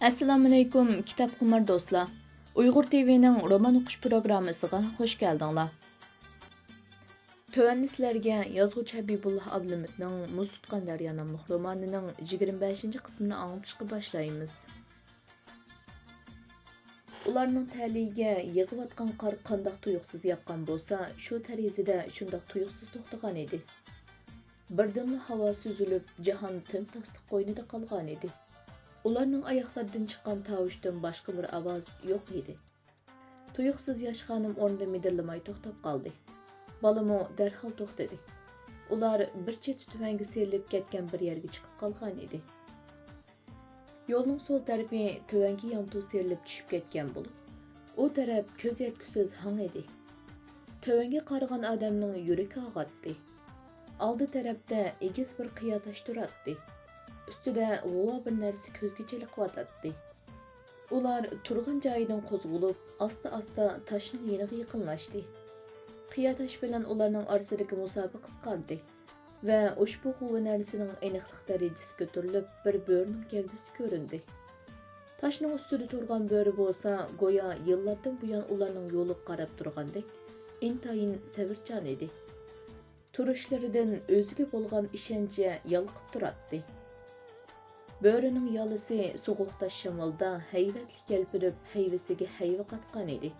Assalomu alaykum kitob qimir do'stlar. Uyg'ur TV'ning roman o'qish programmasiga xush keldinglar. Tövәнде sizlarga yozuvchi Habibullah Ablamitning Muz tutgan daryo nomli romanining 25 qismini anglitishga boshlaymiz. Ularning ta'liga yig'iyotgan qor qandoq tuyuqsiz yoqqan bo'lsa, shu tarizida shundoq tuyuqsiz to'xtagan edi. Birdanla havo suzilib, jahon timtasliq qo'ynida qolgan edi. Ularning oyoqlaridan chiqqan tovushdan boshqa bir ovoz yo'q edi. Tuyuqsiz yosh xonim o'rnida midirlamay to'xtab qoldi. Balamo darhol to'xtadi. Ular bir chet tuvanga serilib ketgan bir yerga chiqib qolgan edi. Yo'lning so'l tarafi tuvanga yantu serilib tushib ketgan bo'lib, u taraf ko'z yetkusiz hang edi. Tuvanga qaragan odamning yuragi og'atdi. Oldi tarafda egiz bir qiya tosh turardi. Üstüde g'uva bir narsa ko'zga chiliqyotdi. Ular turgan joyidan qo'zg'alib, asta-asta toshning yeniga yaqinlashdi. Qiya tosh bilan ularning orasidagi musofa qisqardi va ushbu g'uva narsaning aniqlik darajasi ko'tarilib, bir bo'rining gavdasi ko'rindi. Toshning ustida turgan bo'ri bo'lsa, go'yo yillardan buyon ularning yo'liga qarab turgandek, intayin sabrchan edi. Turishlaridan o'ziga bo'lgan ishonchi yalqib turardi. Börening yalisi soğuqda shamolda hayvatli kelpirib, hayvasiga hayva qatgan edi.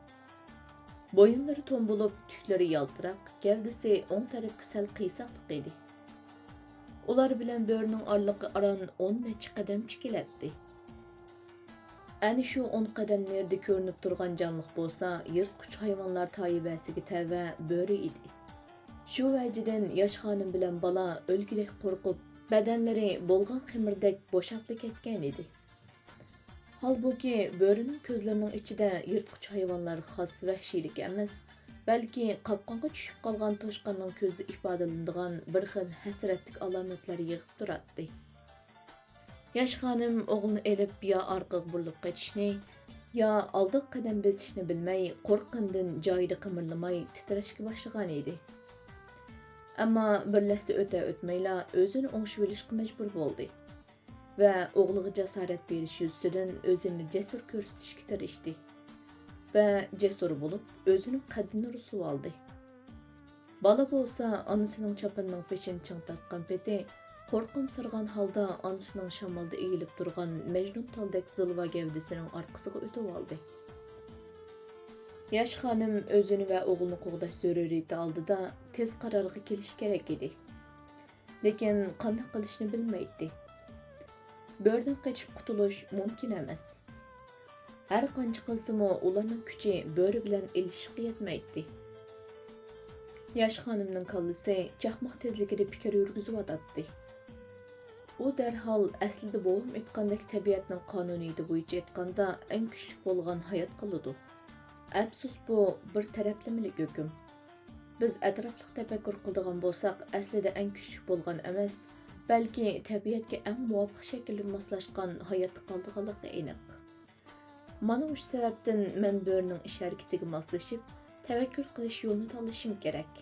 Boyunlari to'mbulib, tuklari yaltiraq, gavdasi o'ng tarafga sal qiysaqliq edi. Ular bilan börening orliqi aran 10 necha qadamcha kelatdi. Ani shu 10 qadam nerda ko'rinib turgan jonliq bo'lsa, yirtqich hayvonlar toibasiga tava böre edi. Shu vajidan yosh xonim bilan bola o'lgidek qo'rqib, badanlari bo'lgan ximirdek bo'shab ketgan edi. Halbuki bo'rining ko'zlarining ichida yirtqich hayvonlar xos vahshiylik emas, balki qopqonga tushib qolgan toshqonning ko'zida ifodalanadigan bir xil hasratlik alomatlari yig'ib turardi. Yosh xonim o'g'lini elib yo orqaga burilib ketishni, yo oldiga qadam bosishni bilmay, qo'rqqandan joyida qimirlamay titrashga boshlagan edi. Ammo bir lahza o'tmeyla o'zini o'ngishib olishga majbur bo'ldi va o'g'liga jasorat berish yuzidan o'zini jasur ko'rsatishga tirishdi va jasur bo'lib o'zining qaddini ruslab oldi. Bola bo'lsa onasining chopanining peshini ching tortgan peti qo'rqimsirgan holda onasining shamolda egilib turgan majnun toldek zilva gavdasining orqasiga o'tib oldi. Yosh xonim o'zini va o'g'lini qo'g'dash zaruriyati oldida tez qarorga kelish kerak edi. Lekin qanday qilishni bilmaydi. Bo'rdan qochib qutulish mumkin emas. Har qancha qilsa-mu ularning kuchi bo'ri bilan ilishib yetmaydi. Yosh xonimning kallasi chaqmoq tezligida fikr yurgizib-atdi. U darhol aslida bo'g'im aytgandek tabiatning qonuniyati bo'yicha aytganda eng kuchli bo'lgan hayot qiladi. Afsus bu bir taraflamalik hukm. Biz atrofliq tafakkur qiladigan bo'lsak, aslida eng kuchli bo'lgan emas, balki tabiatga eng muvofiq shaklda moslashgan hayotda qoldiganligi aniq. Mana shu sababdan men bo'rining ish harakatiga moslashib, tavakkul qilish yo'lini tanlashim kerak.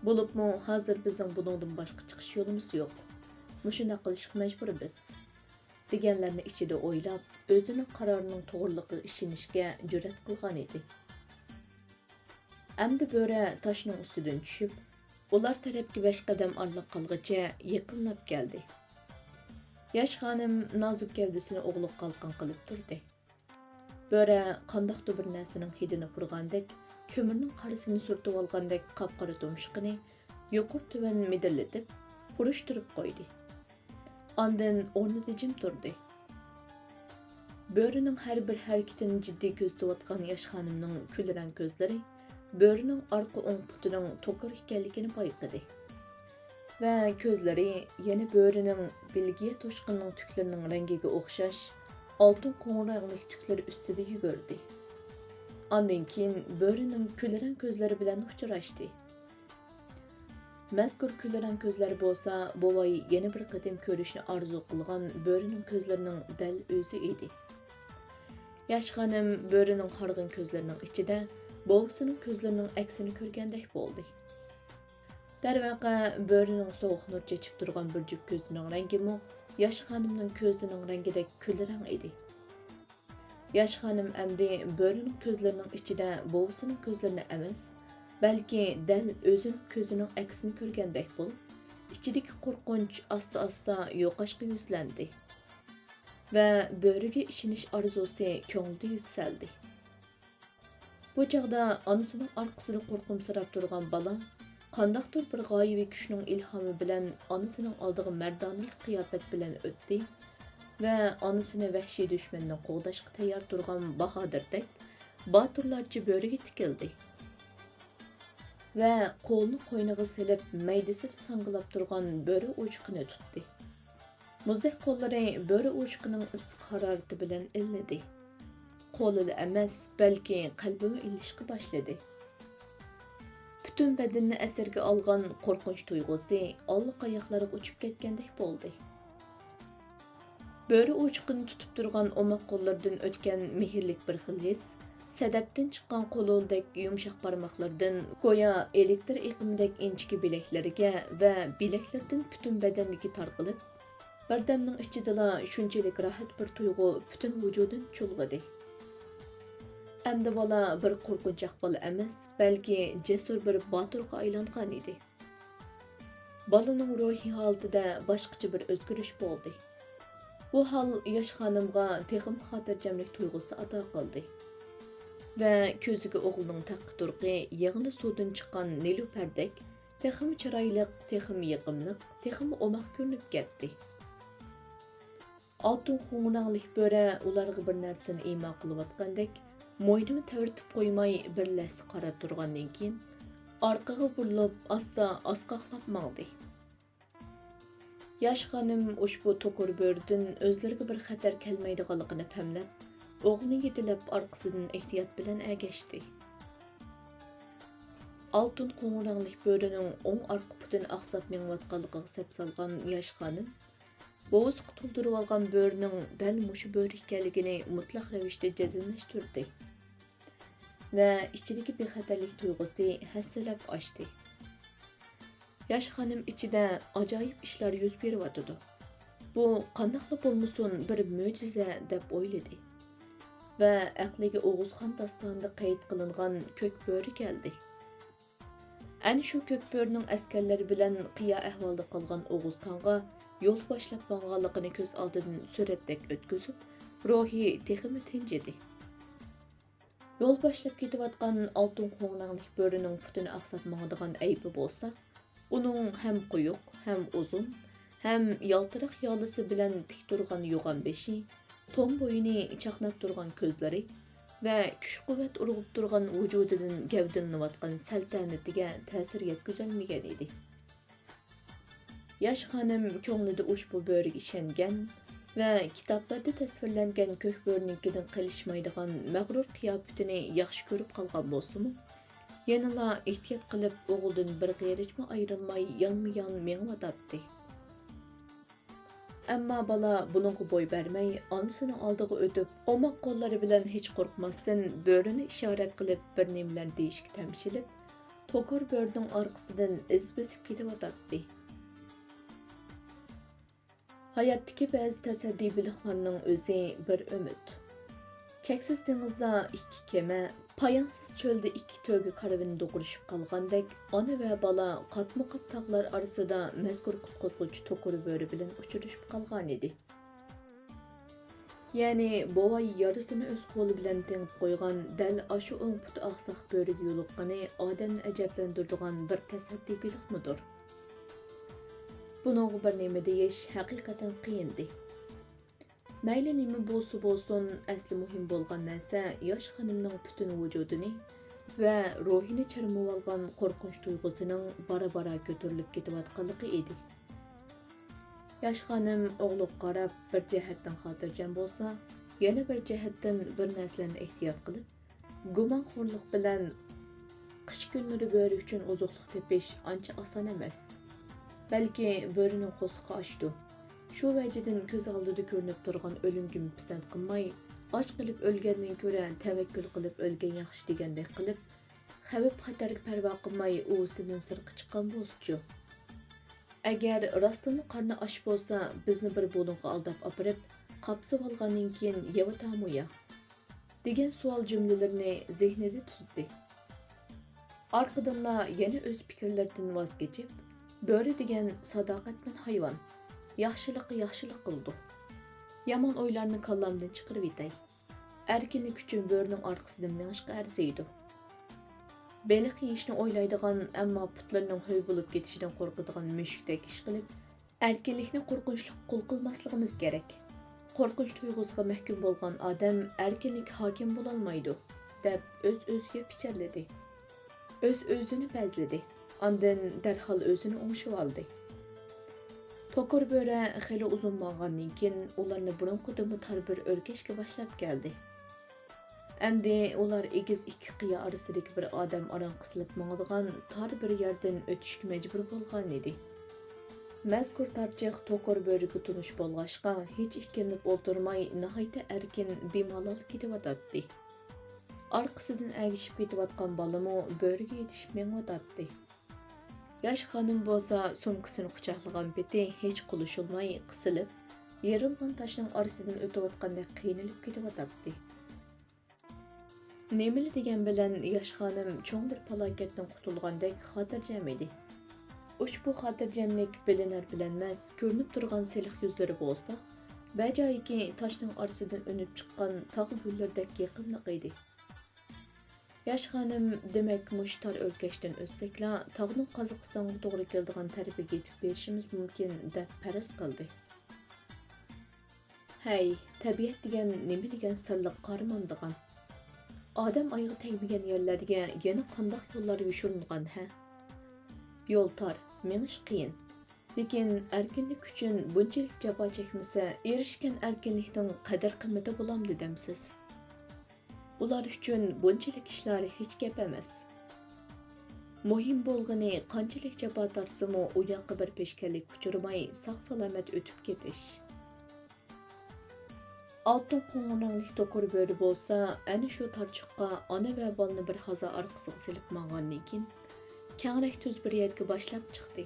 Bo'libmi, hozir bizning buningdan boshqa chiqish yo'limiz yo'q. Mushunday qilishga majburmiz. deganlarni ichida o'ylab, o'zining qarorining to'g'riligiga ishonishga jur'at qilgan edi. Amdi bo'ra toshning ustidan tushib, ular tarafga 5 qadam orliq qolgacha yaqinlab keldi. Yosh xonim nozik gavdasini o'g'liq qalqon qilib turdi. Bo'ra qandoqdir bir narsaning hidini purgandek, ko'mirning qarisini surtib olgandek qop-qora tumshuqini yuqur tuvan midirlatib, purishtirib qo'ydi. Ondan o'rnida jim turdi. Bo'rining har bir harakatini jiddiy ko'zlayotgan yosh xonimning kulrang ko'zlari bo'rining orqa o'ng putining to'kir ekanligini payqadi. Va ko'zlari yana bo'rining bilgiya to'shqinning tuklarining rangiga o'xshash oltin qo'ng'irog'lik tuklari ustida yugurdi. Ondan keyin bo'rining kulrang ko'zlari bilan uchrashdi. Mazkur kulrang ko'zlar bo'lsa, bovay yana bir qatim ko'rishni orzu qilgan bo'rining ko'zlarining dal o'zi edi. Yosh xonim bo'rining qarg'in ko'zlarining ichida bovisining ko'zlarining aksini ko'rgandek bo'ldi. Darvaqa bo'rining sovuq nur chechib turgan bir jup ko'zining rangi yosh xonimning ko'zining rangidek kulrang edi. Yosh xonim əmdi börining ko'zlarining ichida bovisining ko'zlarini emas, balki dal o'zining ko'zining aksini ko'rgandek bo'lib, ichidagi qo'rqinch asta-asta yo'qashga yuzlandi va böriga ishonish orzusi ko'nglida yuksaldi. Bu chaqda onasining orqasida qo'rqimsirab turgan bola qandaqdir bir g'oyibiy kuchning ilhomi bilan onasining oldiga mardonalik qiyofat bilan o'tdi va onasini vahshiy dushmanni qo'g'dashga tayyor turgan bahodardek boturlarcha böriga tikildi va qo'lni qo'yniga silib maydasida sangilab turgan böri uchiqini tutdi. Muzdek qo'llari böri uchiqining issiq harorati bilan illadi. Qo'li emas, balki qalbimi illishga boshladi. Butun badanni asirga olgan qo'rqinch tuyg'usi allaqayoqlarga uchib ketgandek bo'ldi. Böri uchiqini tutib turgan omoq qo'llardan o'tgan mehrlik bir xil his, sadabdan chiqqan qo'loldek yumshoq barmoqlardan go'yo elektr iqimidek inchki bileklariga va bileklardan butun badaniga tarqalib, birdamning ichidala shunchalik rohat bir tuyg'u butun vujudini chulg'idi. Әмді bola bir qo'rqinchoq bola emas, balki jasur bir boturga aylangan edi. Bolaning ruhiy holatida boshqacha bir o'zgarish bo'ldi. Bu hol yosh xonimga texim xotirjamlik tuyg'usi ato qildi. Va ko'ziga o'g'lining taqqa turqi yig'li suvdan chiqqan nilupardek, texim chiroyli, texim yiqimliq, texim omoq ko'rinib ketdi. Oltin qo'ng'ironglik bo'ra ularga bir narsani imo qilayotgandek, mo'ynini tavirtib qo'ymay bir lahza qarab turgandan keyin orqaga burilib asta asqoqlab mangdi. Yosh xonim ushbu to'kur bo'rdan o'zlariga bir xatar kelmaydiganligini pamlab, o'g'lini yetilab orqasidan ehtiyot bilan agashdi. Oltin qo'ng'ironglik bo'rining o'ng orqa putini aqsab mengayotganligiga sap solgan yosh xonim bo'g'izga to'ldirib olgan bo'rining dal mushu bo'ri ekanligini mutlaq ravishda jazmlashtirdi va ichidagi bexatarlik tuyg'usi hassalab oshdi. Yosh xonim ichida ajoyib ishlar yuz beryotdi. Bu qandoqli bo'lmasin bir mo'jiza deb o'yladi va aqliga O'g'uzxon dostonida qayd qilingan ko'k bo'ri keldi. Ana shu ko'k bo'rining askarlari bilan qiyo ahvolda qolgan O'g'uzxonga yo'l boshlab borganligini ko'z oldidan suratdek o'tkazib, ruhi teximi tinchidi. Yo'l boshlab ketayotgan oltin qo'ng'ironglik bo'rining putini aqsab mangadigan aybi bo'lsa, uning ham quyuq, ham uzun, ham yaltiroq yolisi bilan tik turgan yo'g'on beshi, to'n bo'yini chaqnab turgan ko'zlari va kuch-quvvat urg'ib turgan vujudidan gavdalanayotgan saltanatiga ta'sir yetkazolmagan edi. Yosh xonim ko'nglida ushbu bo'riga ishongan va kitoblarda tasvirlangan ko'k bo'rinikidan qilishmaydigan mag'rur qiyofatini yaxshi ko'rib qolgan bo'lsa-mu, yanala ehtiyot qilib o'g'ildan bir qiyirichma ayrilmay yonma-yon mengayotdi. Ammo bola buningga bo'y bermay, onasining oldiga o'tib, omoq qo'llari bilan hech qo'rqmasdan bo'rini ishorat qilib bir nimalar deyishga tamshilib, to'kur bo'rining orqasidan iz bosib ketayotdi. Hayotdagi ba'zi tasaddiy biliqlarning o'zi bir umid. Cheksiz dengizda ikki kema, poyonsiz cho'lda ikki to'ga karvin do'qurishib qolgandek, ona va bola qatma-qat tog'lar orasida mazkur qutqizg'uchi to'kur bo'ri bilan uchrashib qolgan edi. Ya'ni bovay yarısini o'z qo'li bilan tengib qo'ygan dal ashu o'ng puti oqsoq bo'riga yo'liqqani odamni ajablantiradigan bir tasaddiy biliqmidir? Buningga bir nima deyish haqiqatan qiyindi. Mayli nima bo'lsa bo'lsin, asli muhim bo'lgan narsa yosh xonimning butun vujudini va ruhini chirmab olgan qo'rqinch tuyg'usining bara-bara ko'tarilib ketayotganligi edi. Yosh xonim o'g'liga qarab bir jihatdan xotirjam bo'lsa, yana bir jihatdan bir narsalarni ehtiyot qilib, gumonxo'rlik bilan qish kunlari bo'ri uchun ozuqlik tepish ancha oson emas. Balki bo'rining qo'siqi ochdi. Shu vajidan ko'z oldida ko'rinib turgan o'limga pisand qilmay, och qilib o'lgandan ko'ra tavakkul qilib o'lgan yaxshi degandek qilib, xavf xatarga parvo qilmay o'zidan sirqa chiqqan bo'lsa-chi. Agar rostini qarni och bo'lsa, bizni bir bo'lingga aldab opirib, qapsib olgandan keyin yevatamuya. degan savol jumlalarini zehnida tuzdi. Arqadanla yana o'z fikrlaridan voz kechib, bo'ri degan sadoqatman hayvon, yaxshilik qildi. Yomon o'ylarni kallamdan chiqarib etay. Erkinlik uchun bo'rining orqasidan mengishga arziydi. Beliq yeyishni o'ylaydigan, ammo putlarining ho'y bo'lib ketishidan qo'rqadigan mushukdek ish qilib, erkinlikni qo'rqinchli qul qilmasligimiz kerak. Qo'rqinch tuyg'usiga mahkum bo'lgan odam erkinlik hokim bo'la olmaydi, deb o'z-o'ziga pichirladi. O'z-o'zini bazladi. Ondan darhol o'zini o'ngishib oldi. Tokur bo'ri xeyli uzun bo'lgandan keyin ularni burunqidan tar bir o'rkashga boshlab keldi. Endi ular egiz ikki qiya orasidagi bir odam aran qisilib mangadigan tar bir yerdan o'tishga majbur bo'lgan edi. Mazkur tarchiq tokur bo'riga tunish bo'lg'ashqa hech ikkilanib o'tirmay nihoyatda erkin bemalol ketayotdi. Arkasından ergişip ketayotgan balamo bo'riga yetishib mengayotdi. Yosh xonim bo'lsa sumkasini quchoqlagan beti hech qulishilmay qisilib, yerilgan toshning orasidan o'tayotgandek qiynalib ketayotdi. Nemili degan bilan yosh xonim cho'ng bir falokatdan qutulgandek xotirjam edi. Ushbu xotirjamlik bilinar bilinmas ko'rinib turgan seliq yuzlari bo'lsa, bajoyiki toshning orasidan o'nib chiqqan tog' gullardek yaqinliq edi. Yosh xonim demak mushtar o'lkashdan o'tsakla tog'ning Qozog'istonga to'g'ri keladigan tarafiga yetib berishimiz mumkin deb faraz qildi. Hey, tabiat degan nima degan sirliq qaramamdigan. Odam oyog'i tegmagan yerlarga yana qandoq yo'llar yoshirilgan ha? Yo'l tor, menish qiyin. Lekin erkinlik uchun bunchalik jafo chekmasa, erishgan erkinlikning qadr-qimmati bo'lamdi demsiz. Ular uchun bunchalik ishlar hech gap emas. Muhim bo'lgani qanchalik jafo tortsimi, u yoqqa bir peshkalik uchirmay sog'-salomat o'tib ketish. Altın qo'ng'ironglik to'kur bo'ri bo'lsa, ana shu tarchiqqa ona va bolni bir hazo orqasiga silib mang'andan keyin kengrak tuz bir yerga boshlab chiqdi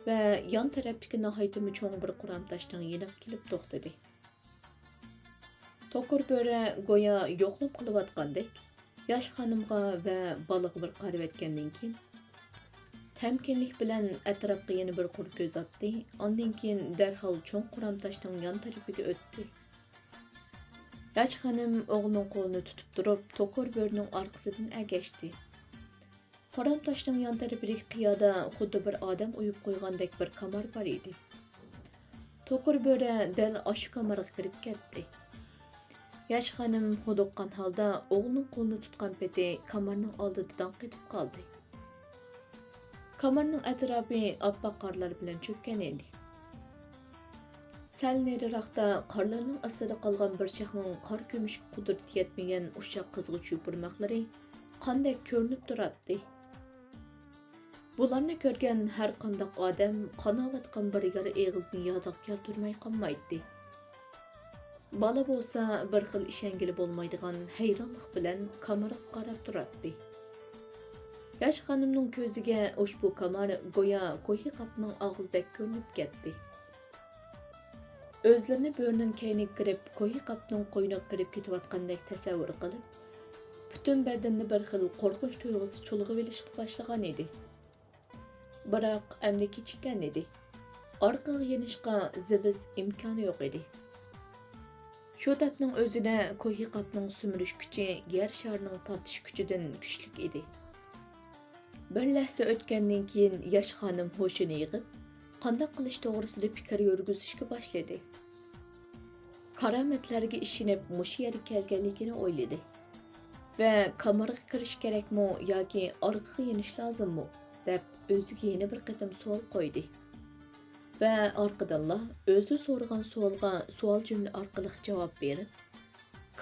va yon tarafdagi nihoyatda cho'ng bir quram toshdan yeniq kelib to'xtadi. Tokur bo'ri go'yo yo'qlab qilayotgandek yosh xonimga va bolaga bir qarab etgandan keyin tamkinlik bilan atrofga yana bir qur ko'z otdi. Ondan keyin darhol cho'ng quram toshdan yon tarafiga o'tdi. Yosh xonim o'g'lining qo'lini tutib turib, tokur bo'rining orqasidan agashdi. Quram toshning yon tarafidagi qiyoda xuddi bir odam uyib qo'ygandek bir kamar bor edi. Tokur bo'ri dal oshu kamarga kirib ketdi. Yosh xonim huduqqan holda o'g'lining qo'lini tutgan peti kamarning oldidan ketib qoldi. Kamarning atrofi oppoq qorlar bilan cho'kkan edi. Sal neriroqda qorlarning ostida qolgan bir chaqning qor ko'mishga qudrati yetmagan ushoq qizg'uch yupurmoqlari qanday ko'rinib turardi. Bularni ko'rgan har qanday odam qanovatgan bir yara eg'izni yodiga keltirmay qolmaydi. Bola bo'lsa bir xil ishongili bo'lmaydigan hayronlik bilan kamaraga qarab turardi. Yosh xonimning ko'ziga ushbu kamar go'yo qo'yi qopning og'zidek ko'rinib ketdi. O'zlarini bo'rining kayniga kirib, qo'yi qopning qo'yniga kirib ketayotgandek tasavvur qilib, butun badanni bir xil qo'rqinch tuyg'usi chulg'ib olishga boshlagan edi. Biroq endi kechikkan edi. Orqaga yenishga zivis imkoni yo'q edi. Shu tapning o'zida qo'yi qopning sumirish kuchi yer sharining tortish kuchidan kuchli edi. Bir lahza o'tgandan keyin yosh xonim hoshini yig'ib, qanday qilish to'g'risida fikr yurgizishga boshladi. Karomatlarga ishinib mush yerga kelganligini o'yladi va kamarga kirish kerakmi yoki orqaga yenish lozimmi deb o'ziga yana bir qatam savol qo'ydi. Va orqadanla o'zi so'ragan savolga savol jumla orqali javob berib,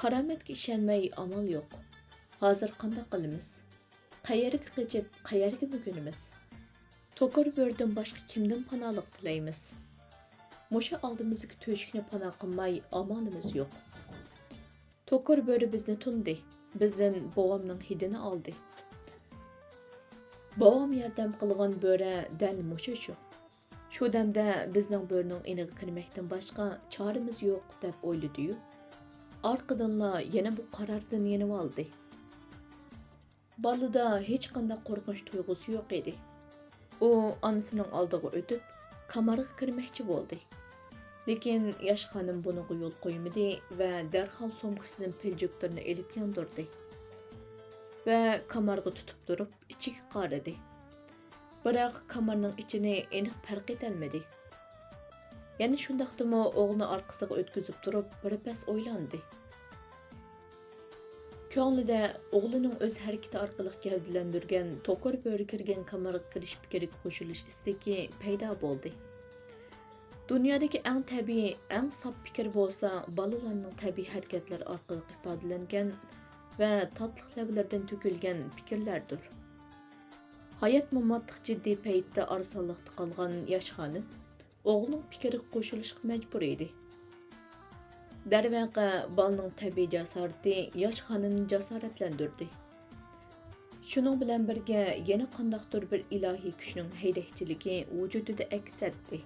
karomatga ishonmay amal yo'q. Hozir qanday qilamiz? Qayerga qochib, qayerga bugunimiz? Tokur bo'ridan boshqa kimdan panohlik tilaymiz? Musha oldimizga to'shikni panoh qilmay amalimiz yo'q. Tokur bo'ri bizni tundi, bizdan bovamning hidini oldi. Bovam yordam qilgan bo'ri dal musha shu. Shu damda bizning bo'rining iniga kirmakdan boshqa choramiz yo'q deb o'yladi-yu. Arqadanla yana bu qarardan yenib oldi. Balada hech qanday qo'rqinch tuyg'usi yo'q edi. U onasining oldiga o'tib, kamarga kirmoqchi bo'ldi. Lekin yosh xonim buniga yo'l qo'ymadi va darhol so'mkasidan piljuklarni elib yondirdi. Va kamarga tutib turib, ichiga qaradi. Biroq kamarning ichini aniq farq etolmadi. Yana shundaqdimi o'g'lini orqasiga o'tkazib turib, birpas o'ylandi. Ko'nglida o'g'lining o'z harakati orqali gavdalantirgan to'kir bo'ri kirgan kamarga kirish fikriga qo'shilish istagi paydo bo'ldi. Dunyodagi eng tabiiy, eng saf fikr bo'lsa, bolalarning tabiiy harakatlari orqali ifodalangan va tatliq lablardan to'kilgan fikrlardir. Hayot mamotliq jiddiy paytda arsonliqda qolgan yosh xonim o'g'lining fikriga qo'shilishga majbur edi. Darvaqa bolaning tabiiy jasorati yosh xonimni jasoratlantirdi. Shuning bilan birga yana qandaqdir bir ilohiy kuchning haydakchiligi vujudida aks etdi.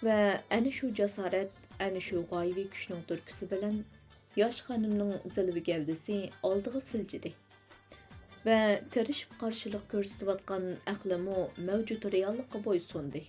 Va ana shu jasorat, ana shu g'oyaviy kuchning turtkisi bilan yosh xonimning zilvi gavdasi oldiga siljidi. Va tirishib qarshilik ko'rsatayotgan aqlimi mavjud reallikqa bo'ysundi.